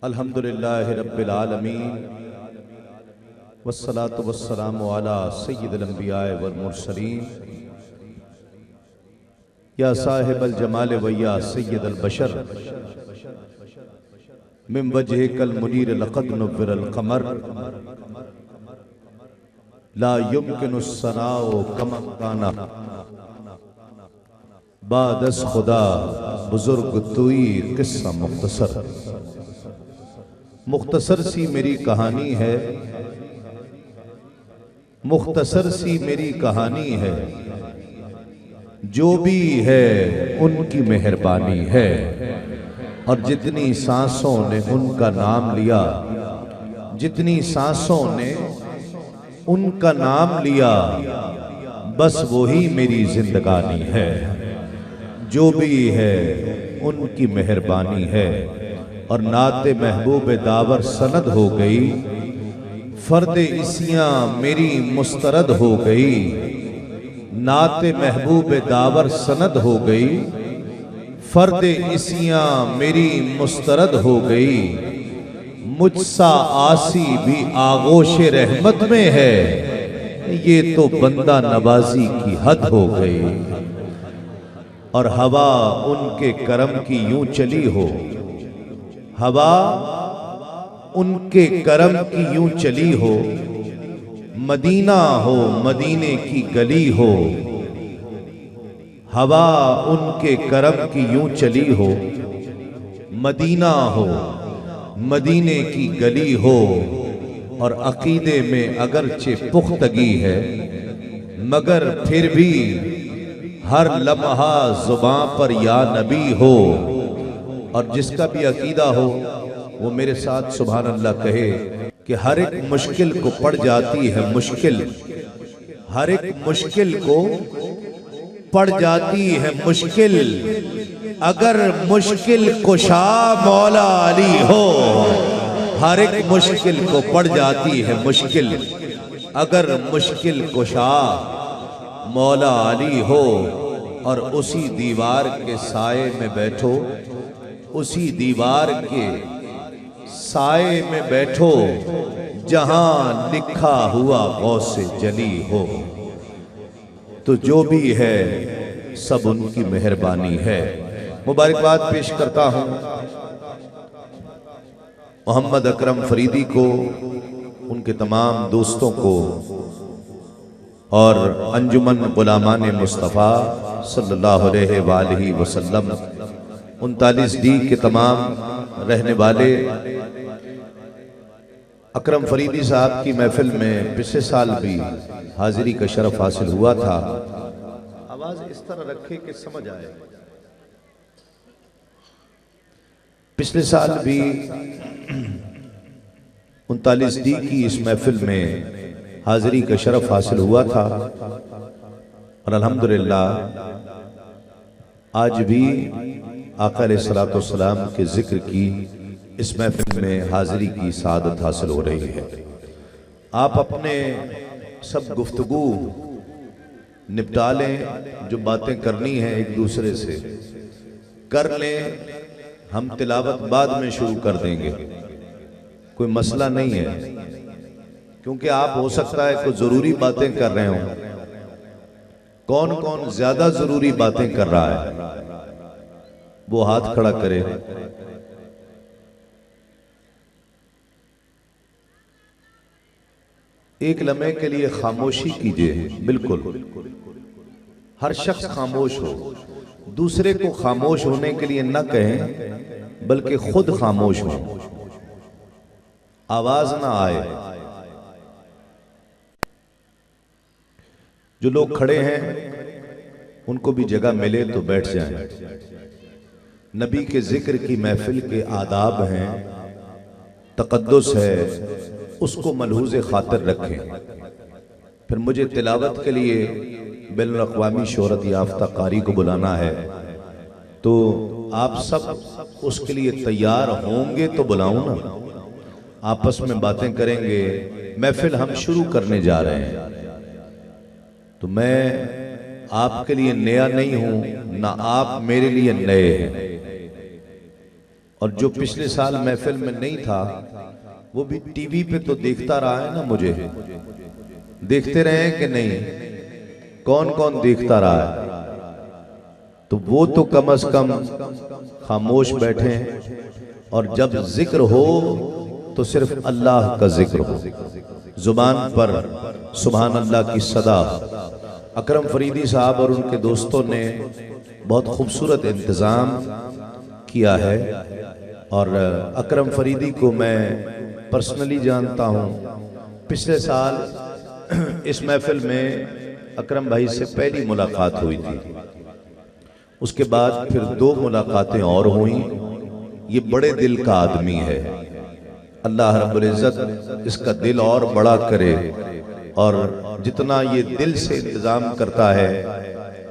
अल्हम्दुलिल्लाहि रब्बिल आलमीन वस्सलातु वस्सलामु अला सय्यिदिल अंबिया वल मुरसलीन या साहिबल जमाल व या सय्यिदल बशर मिन वजहिकल मुनीर लक़द नुव्विरल क़मर ला युमकिनुस सनाउ कमा काना बादस खुदा बुजुर्ग तुई किस्सा मुख्तसर सी मेरी कहानी है, मुख्तसर सी मेरी कहानी है। जो भी है उनकी मेहरबानी है, और जितनी सांसों ने उनका नाम लिया, जितनी सांसों ने उनका नाम लिया, बस वही मेरी जिंदगानी है। जो भी है उनकी मेहरबानी है। और नाते महबूब दावर सनद हो गई, फर्दे इसियां मेरी मुस्तरद हो गई। नाते महबूब दावर सनद हो गई, फर्दे इसियां मेरी मुस्तरद हो गई। मुझसा आसी भी आगोश रहमत में है, ये तो बंदा नवाजी की हद हो गई। और हवा उनके करम की यूं चली हो, हवा उनके करम की यूं चली हो। मदीना हो मदीने की गली हो, हवा उनके करम की यूं चली हो। मदीना हो मदीने की गली हो। और अकीदे में अगरचे पुख्तगी है, मगर फिर भी हर लम्हा जुबां पर या नबी हो। और जिसका भी अकीदा हो वो मेरे साथ सुभान अल्लाह कहे कि हर एक मुश्किल को पड़ जाती है मुश्किल, हर एक मुश्किल को पड़ जाती है मुश्किल, अगर मुश्किल कुशा मौला अली हो। हर एक मुश्किल को पड़ जाती है मुश्किल, अगर मुश्किल कुशा मौला अली हो। और उसी दीवार के साए में बैठो, उसी दीवार के साए में बैठो, जहां लिखा हुआ गौसे जली हो। तो जो भी है सब उनकी मेहरबानी है। मुबारकबाद पेश करता हूं मोहम्मद अकरम फरीदी को, उनके तमाम दोस्तों को, और अंजुमन गुलामान मुस्तफ़ा सल्लल्लाहु अलैहि वसल्लम 39D के तमाम रहने वाले। अकरम फरीदी साहब की महफिल में पिछले साल भी हाजिरी का शरफ हासिल हुआ था। आवाज इस तरह रखे कि समझ आए। पिछले साल भी 39D की इस महफिल में हाजिरी का शरफ हासिल हुआ था। और अल्हम्दुलिल्लाह आज भी आका अलैहिस्सलाम के जिक्र की इस महफिल में हाजिरी की सादत हासिल हो रही है। आप अपने सब गुफ्तगू निपटा लें, जो बातें करनी है एक दूसरे से कर लें। हम तिलावत बाद में शुरू कर देंगे, कोई मसला नहीं है। क्योंकि आप हो सकता है कोई जरूरी बातें कर रहे हो। कौन कौन ज्यादा जरूरी बातें कर रहा है वो हाथ खड़ा करे। एक लम्हे के लिए खामोशी कीजिए। बिल्कुल हर शख्स खामोश हो, दूसरे को खामोश होने के लिए न कहें, बल्कि खुद खामोश हो, आवाज ना आए। जो लोग खड़े हैं उनको भी जगह मिले तो बैठ जाएं। नबी के जिक्र की महफिल के आदाब हैं, तकद्दुस है, उसको मलहूज़े खातिर रखें। फिर मुझे तिलावत के लिए बैनुल अक़वामी शोहरत याफ्ता कारी को बुलाना है, तो आप सब उसके लिए तैयार होंगे तो बुलाऊं ना। आपस में बातें करेंगे, महफिल हम शुरू करने जा रहे हैं। तो मैं आपके लिए नया नहीं हूं, ना आप मेरे लिए नए हैं। और जो पिछले साल महफिल में नहीं था वो भी टीवी पे तो देखता रहा है ना, मुझे देखते रहे हैं कि नहीं, कौन कौन देखता रहा है? तो वो तो कम से कम खामोश बैठे हैं और जब जिक्र हो तो सिर्फ अल्लाह का जिक्र हो, जुबान पर सुभान अल्लाह की सदा। अकरम फरीदी साहब और उनके दोस्तों ने बहुत खूबसूरत इंतज़ाम किया है और अकरम फरीदी को मैं पर्सनली जानता हूँ। पिछले साल इस महफिल में अकरम भाई से पहली मुलाकात हुई थी, उसके बाद फिर 2 मुलाकातें और हुई। ये बड़े दिल का आदमी है, अल्लाह रब्बुल इज़्ज़त इसका दिल और बड़ा करे और जितना ये दिल से इंतज़ाम करता है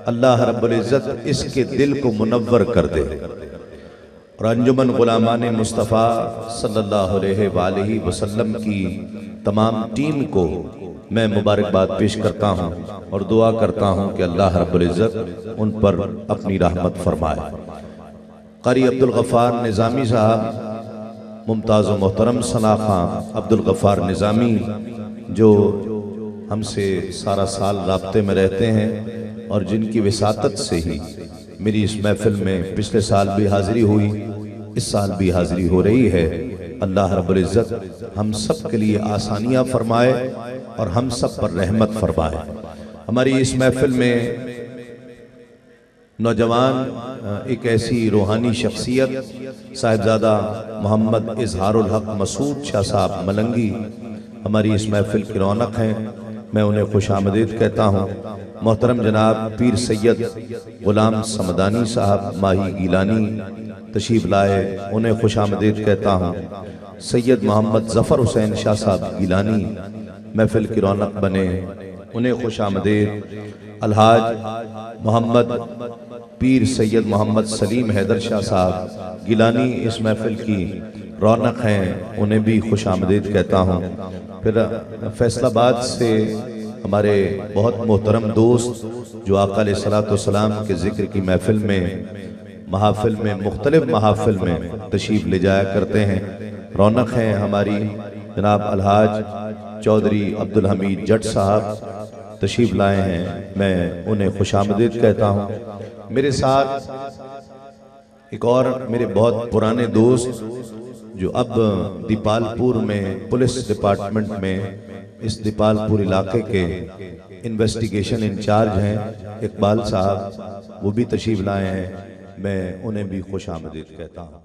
अल्लाह रब्बुल इज़्ज़त इसके दिल को मुनव्वर कर दे। और अंजुमन गुलामाने मुस्तफ़ा सल्लल्लाहु अलैहि वसल्लम की तमाम टीम को मैं मुबारकबाद पेश करता हूँ और दुआ करता हूँ कि अल्लाह रब्बुल इज़्ज़त उन पर अपनी रहमत फरमाए। कारी अब्दुल गफ़ार निज़ामी साहब, मुमताज़ व मोहतरम सना खां अब्दुल गफ़ार निज़ामी, जो हमसे सारा साल राब्ते में रहते हैं और जिनकी विसातत से ही मेरी इस महफिल में पिछले साल भी हाज़िरी हुई, इस साल भी हाज़िरी हो रही है। अल्लाह रब्बुल इज़्ज़त हम सब के लिए आसानियाँ फरमाए और हम सब पर रहमत फरमाए। हमारी इस महफिल में नौजवान एक ऐसी रूहानी शख्सियत साहिबजादा मोहम्मद इजहारुल हक मसूद शाह साहब मलंगी हमारी इस महफिल की रौनक हैं, मैं उन्हें खुशामदीद कहता हूँ। मोहतरम जनाब पीर सैयद गुलाम समदानी साहब माही गीलानी तशरीफ लाए, उन्हें खुशामदीद कहता हूँ। सैयद मोहम्मद ज़फ़र हुसैन शाह साहब गीलानी महफिल की रौनक बने, उन्हें खुशामदीद। अलहाज मोहम्मद पीर सैयद मोहम्मद सलीम हैदर शाह साहब गिलानी इस महफिल की रौनक हैं, उन्हें भी खुशामदीद कहता हूँ। फिर फैसलाबाद से हमारे बहुत मोहतरम दोस्त जो आका अलैहिस्सलातु वस्सलाम के ज़िक्र की महफिल में मुख्तलिफ महाफिल में तशरीफ़ ले जाया करते हैं, रौनक हैं हमारी। जनाब अलहाज चौधरी अब्दुल हमीद जट साहब तशरीफ़ लाए हैं, मैं उन्हें खुशामदीद कहता हूँ। मेरे साथ एक और मेरे बहुत पुराने दोस्त जो अब दीपालपुर में पुलिस डिपार्टमेंट में इस दीपालपुर इलाके के इन्वेस्टिगेशन इंचार्ज हैं, इकबाल साहब, वो भी तशरीफ़ लाए हैं, मैं उन्हें भी खुशामदीद कहता हूँ।